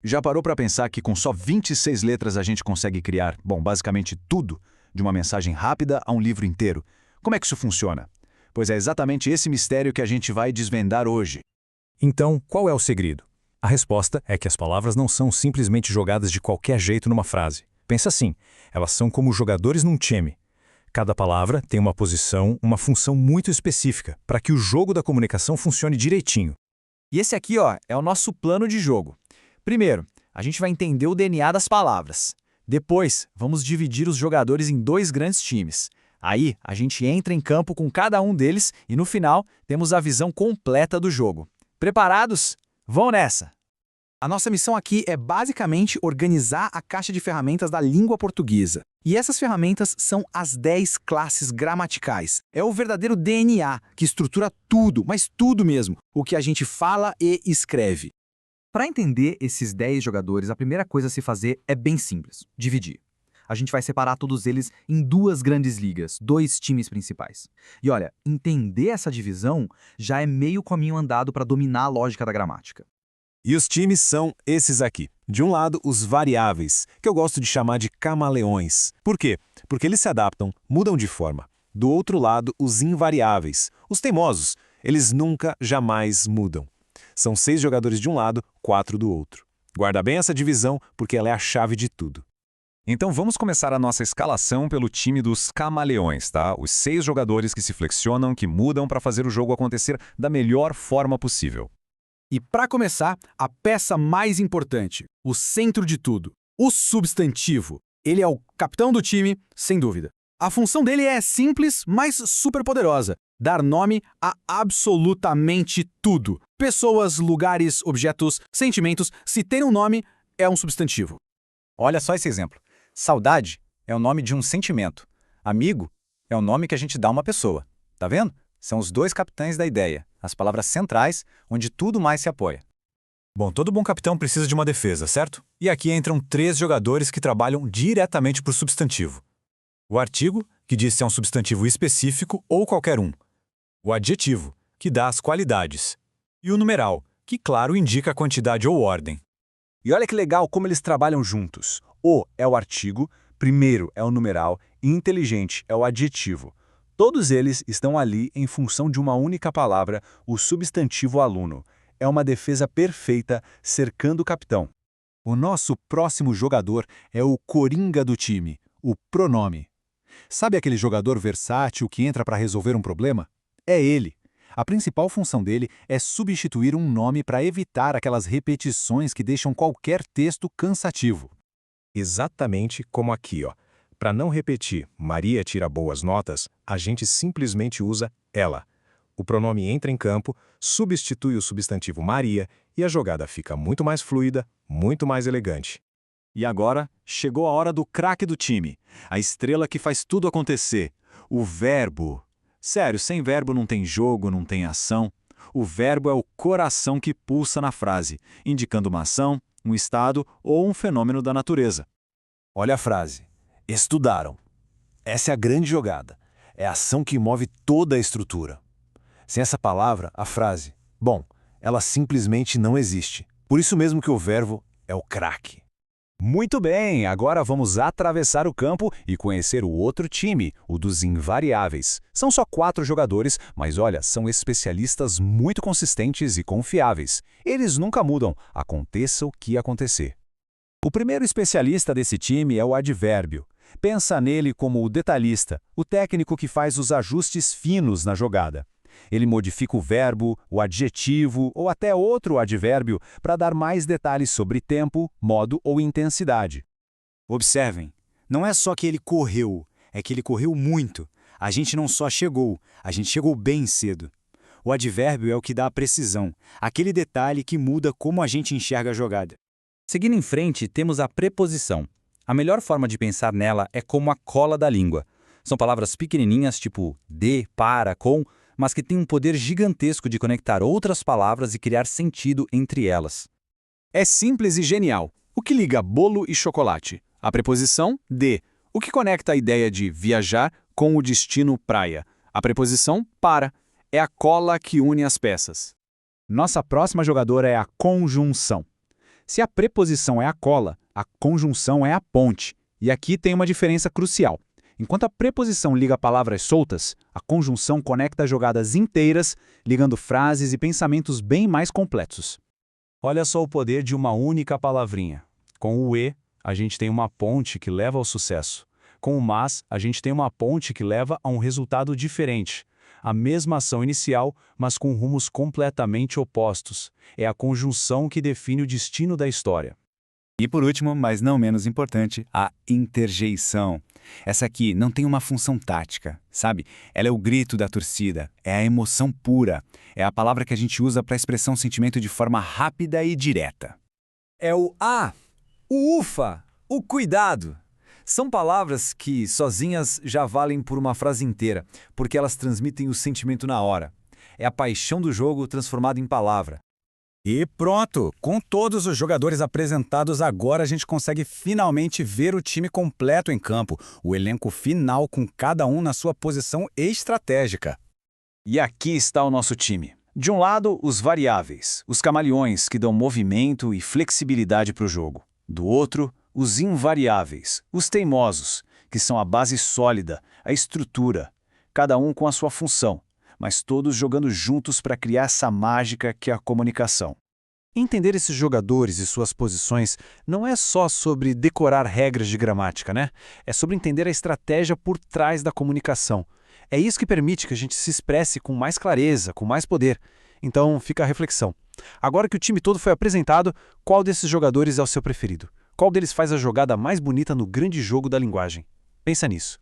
Já parou para pensar que com só 26 letras a gente consegue criar, bom, basicamente tudo, de uma mensagem rápida a um livro inteiro? Como é que isso funciona? Pois é exatamente esse mistério que a gente vai desvendar hoje. Então, qual é o segredo? A resposta é que as palavras não são simplesmente jogadas de qualquer jeito numa frase. Pensa assim, elas são como jogadores num time. Cada palavra tem uma posição, uma função muito específica, para que o jogo da comunicação funcione direitinho. E esse aqui, ó, é o nosso plano de jogo. Primeiro, a gente vai entender o DNA das palavras. Depois, vamos dividir os jogadores em dois grandes times. Aí, a gente entra em campo com cada um deles e, no final, temos a visão completa do jogo. Preparados? Vão nessa! A nossa missão aqui é basicamente organizar a caixa de ferramentas da língua portuguesa. E essas ferramentas são as 10 classes gramaticais. É o verdadeiro DNA que estrutura tudo, mas tudo mesmo, o que a gente fala e escreve. Para entender esses 10 jogadores, a primeira coisa a se fazer é bem simples: dividir. A gente vai separar todos eles em duas grandes ligas, dois times principais. E olha, entender essa divisão já é meio caminho andado para dominar a lógica da gramática. E os times são esses aqui. De um lado, os variáveis, que eu gosto de chamar de camaleões. Por quê? Porque eles se adaptam, mudam de forma. Do outro lado, os invariáveis, os teimosos. Eles nunca, jamais mudam. São 6 jogadores de um lado, 4 do outro. Guarda bem essa divisão, porque ela é a chave de tudo. Então vamos começar a nossa escalação pelo time dos camaleões, tá? Os 6 jogadores que se flexionam, que mudam para fazer o jogo acontecer da melhor forma possível. E para começar, a peça mais importante, o centro de tudo, o substantivo. Ele é o capitão do time, sem dúvida. A função dele é simples, mas super poderosa: dar nome a absolutamente tudo. Pessoas, lugares, objetos, sentimentos. Se tem um nome, é um substantivo. Olha só esse exemplo. Saudade é o nome de um sentimento. Amigo é o nome que a gente dá a uma pessoa. Tá vendo? São os dois capitães da ideia, as palavras centrais, onde tudo mais se apoia. Bom, todo bom capitão precisa de uma defesa, certo? E aqui entram 3 jogadores que trabalham diretamente por substantivo. O artigo, que diz se é um substantivo específico ou qualquer um. O adjetivo, que dá as qualidades. E o numeral, que, claro, indica a quantidade ou ordem. E olha que legal como eles trabalham juntos. O é o artigo, primeiro é o numeral e inteligente é o adjetivo. Todos eles estão ali em função de uma única palavra, o substantivo aluno. É uma defesa perfeita cercando o capitão. O nosso próximo jogador é o coringa do time, o pronome. Sabe aquele jogador versátil que entra para resolver um problema? É ele. A principal função dele é substituir um nome para evitar aquelas repetições que deixam qualquer texto cansativo. Exatamente como aqui, ó. Para não repetir Maria tira boas notas, a gente simplesmente usa ela. O pronome entra em campo, substitui o substantivo Maria e a jogada fica muito mais fluida, muito mais elegante. E agora, chegou a hora do craque do time, a estrela que faz tudo acontecer, o verbo. Sério, sem verbo não tem jogo, não tem ação. O verbo é o coração que pulsa na frase, indicando uma ação, um estado ou um fenômeno da natureza. Olha a frase. Estudaram. Essa é a grande jogada. É a ação que move toda a estrutura. Sem essa palavra, a frase, bom, ela simplesmente não existe. Por isso mesmo que o verbo é o craque. Muito bem, agora vamos atravessar o campo e conhecer o outro time, o dos invariáveis. São só 4 jogadores, mas olha, são especialistas muito consistentes e confiáveis. Eles nunca mudam, aconteça o que acontecer. O primeiro especialista desse time é o advérbio. Pensa nele como o detalhista, o técnico que faz os ajustes finos na jogada. Ele modifica o verbo, o adjetivo ou até outro advérbio para dar mais detalhes sobre tempo, modo ou intensidade. Observem, não é só que ele correu, é que ele correu muito. A gente não só chegou, a gente chegou bem cedo. O advérbio é o que dá a precisão, aquele detalhe que muda como a gente enxerga a jogada. Seguindo em frente, temos a preposição. A melhor forma de pensar nela é como a cola da língua. São palavras pequenininhas tipo de, para, com, mas que têm um poder gigantesco de conectar outras palavras e criar sentido entre elas. É simples e genial. O que liga bolo e chocolate? A preposição de. O que conecta a ideia de viajar com o destino praia? A preposição para. É a cola que une as peças. Nossa próxima jogadora é a conjunção. Se a preposição é a cola, a conjunção é a ponte. E aqui tem uma diferença crucial. Enquanto a preposição liga palavras soltas, a conjunção conecta jogadas inteiras, ligando frases e pensamentos bem mais complexos. Olha só o poder de uma única palavrinha. Com o e, a gente tem uma ponte que leva ao sucesso. Com o mas, a gente tem uma ponte que leva a um resultado diferente. A mesma ação inicial, mas com rumos completamente opostos. É a conjunção que define o destino da história. E por último, mas não menos importante, a interjeição. Essa aqui não tem uma função tática, sabe? Ela é o grito da torcida, é a emoção pura, é a palavra que a gente usa para expressar um sentimento de forma rápida e direta. É o o ufa, o cuidado. São palavras que, sozinhas, já valem por uma frase inteira, porque elas transmitem o sentimento na hora. É a paixão do jogo transformada em palavra. E pronto! Com todos os jogadores apresentados, agora a gente consegue finalmente ver o time completo em campo, o elenco final com cada um na sua posição estratégica. E aqui está o nosso time. De um lado, os variáveis, os camaleões que dão movimento e flexibilidade para o jogo. Do outro, os invariáveis, os teimosos, que são a base sólida, a estrutura, cada um com a sua função, mas todos jogando juntos para criar essa mágica que é a comunicação. Entender esses jogadores e suas posições não é só sobre decorar regras de gramática, né? É sobre entender a estratégia por trás da comunicação. É isso que permite que a gente se expresse com mais clareza, com mais poder. Então, fica a reflexão. Agora que o time todo foi apresentado, qual desses jogadores é o seu preferido? Qual deles faz a jogada mais bonita no grande jogo da linguagem? Pensa nisso.